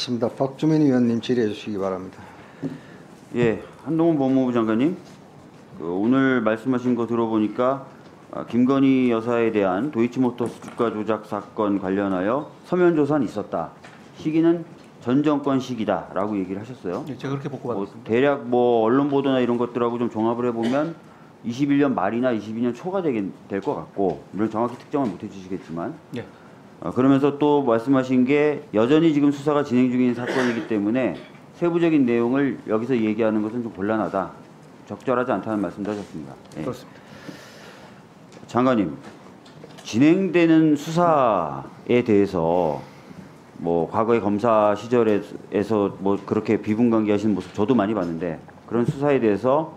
마칩니다. 박주민 의원님 질의해 주시기 바랍니다. 예, 한동훈 법무부 장관님, 오늘 말씀하신 거 들어보니까 김건희 여사에 대한 도이치모터스 주가 조작 사건 관련하여 서면 조사는 있었다. 시기는 전 정권 시기다라고 얘기를 하셨어요. 네, 제가 그렇게 보고 받았습니다. 대략 언론 보도나 이런 것들하고 좀 종합을 해보면 21년 말이나 22년 초가 될 것 같고, 물론 정확히 특정은 못 해주시겠지만, 네. 그러면서 또 말씀하신 게 여전히 지금 수사가 진행 중인 사건이기 때문에 세부적인 내용을 여기서 얘기하는 것은 좀 곤란하다, 적절하지 않다는 말씀도 하셨습니다. 예. 그렇습니다. 장관님, 진행되는 수사에 대해서 과거의 검사 시절에서 그렇게 비분관계하시는 모습 저도 많이 봤는데, 그런 수사에 대해서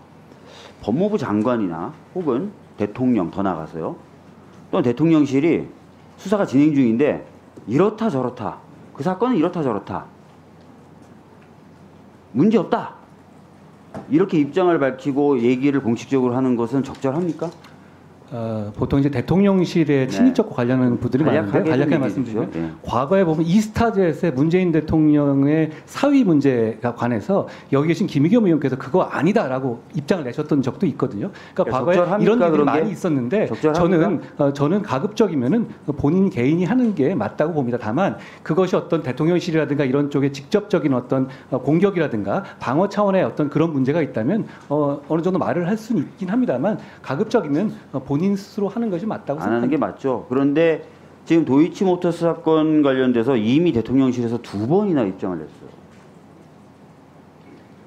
법무부 장관이나 혹은 대통령, 더 나아가서요, 또는 대통령실이 수사가 진행 중인데 이렇다 저렇다, 그 사건은 이렇다 저렇다, 문제없다, 이렇게 입장을 밝히고 얘기를 공식적으로 하는 것은 적절합니까? 보통 이제 대통령실의 친인척과 관련하는 분들이 많은데, 간략하게 말씀드리면 네. 과거에 보면 이스타젯의 문재인 대통령의 사위 문제가 관해서 여기 계신 김의겸 의원께서 그거 아니다라고 입장을 내셨던 적도 있거든요. 그러니까 과거에 이런 일들이 많이 있었는데, 저는 가급적이면은 본인 개인이 하는 게 맞다고 봅니다. 다만 그것이 어떤 대통령실이라든가 이런 쪽에 직접적인 어떤 공격이라든가 방어 차원의 어떤 그런 문제가 있다면 어느 정도 말을 할 수는 있긴 합니다만, 가급적이면 본인 스스로 하는 것이 맞다고 생각합니다. 안 하는 게 맞죠. 그런데 지금 도이치모터스 사건 관련돼서 이미 대통령실에서 2번이나 입장을 냈어요.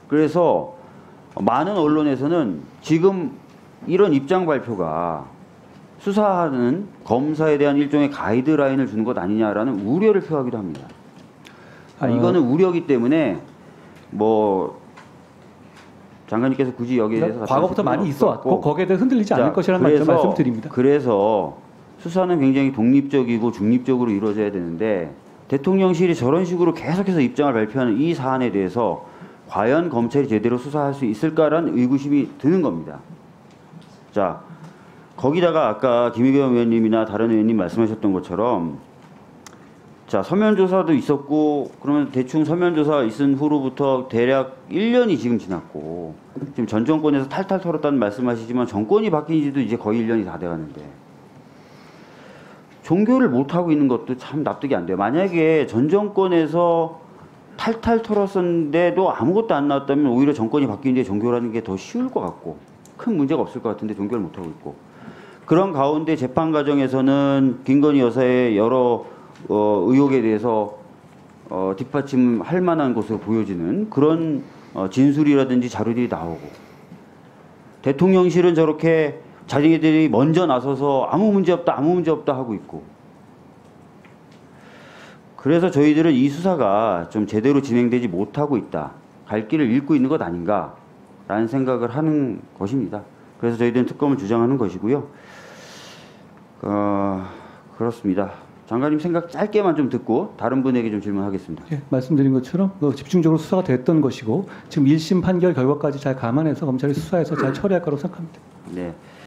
그래서 많은 언론에서는 지금 이런 입장 발표가 수사하는 검사에 대한 일종의 가이드라인을 주는 것 아니냐라는 우려를 표하기도 합니다. 이거는 우려기 때문에 장관님께서 굳이 여기에 대해서 과거부터 많이 있어왔고 거기에 대해서 흔들리지 않을 것이라는 말씀드립니다. 그래서 수사는 굉장히 독립적이고 중립적으로 이루어져야 되는데, 대통령실이 저런 식으로 계속해서 입장을 발표하는 이 사안에 대해서 과연 검찰이 제대로 수사할 수 있을까라는 의구심이 드는 겁니다. 자, 거기다가 아까 김의겸 의원님이나 다른 의원님 말씀하셨던 것처럼, 자, 서면 조사도 있었고, 그러면 대충 서면 조사 있은 후로부터 대략 1년이 지금 지났고, 지금 전 정권에서 탈탈 털었다는 말씀하시지만 정권이 바뀐 지도 이제 거의 1년이 다 돼가는데, 종교를 못 하고 있는 것도 참 납득이 안 돼요. 만약에 전 정권에서 탈탈 털었었는데도 아무것도 안 나왔다면 오히려 정권이 바뀐 뒤에 종교라는 게 더 쉬울 것 같고 큰 문제가 없을 것 같은데 종교를 못 하고 있고, 그런 가운데 재판 과정에서는 김건희 여사의 여러 의혹에 대해서 뒷받침할 만한 것으로 보여지는 그런 진술이라든지 자료들이 나오고, 대통령실은 저렇게 자기들이 먼저 나서서 아무 문제 없다 하고 있고, 그래서 저희들은 이 수사가 좀 제대로 진행되지 못하고 있다, 갈 길을 잃고 있는 것 아닌가라는 생각을 하는 것입니다. 그래서 저희들은 특검을 주장하는 것이고요. 그렇습니다. 장관님 생각 짧게만 좀 듣고 다른 분에게 좀 질문하겠습니다. 예, 말씀드린 것처럼 집중적으로 수사가 됐던 것이고, 지금 1심 판결 결과까지 잘 감안해서 검찰이 수사해서 잘 처리할 거라고 생각합니다. 네.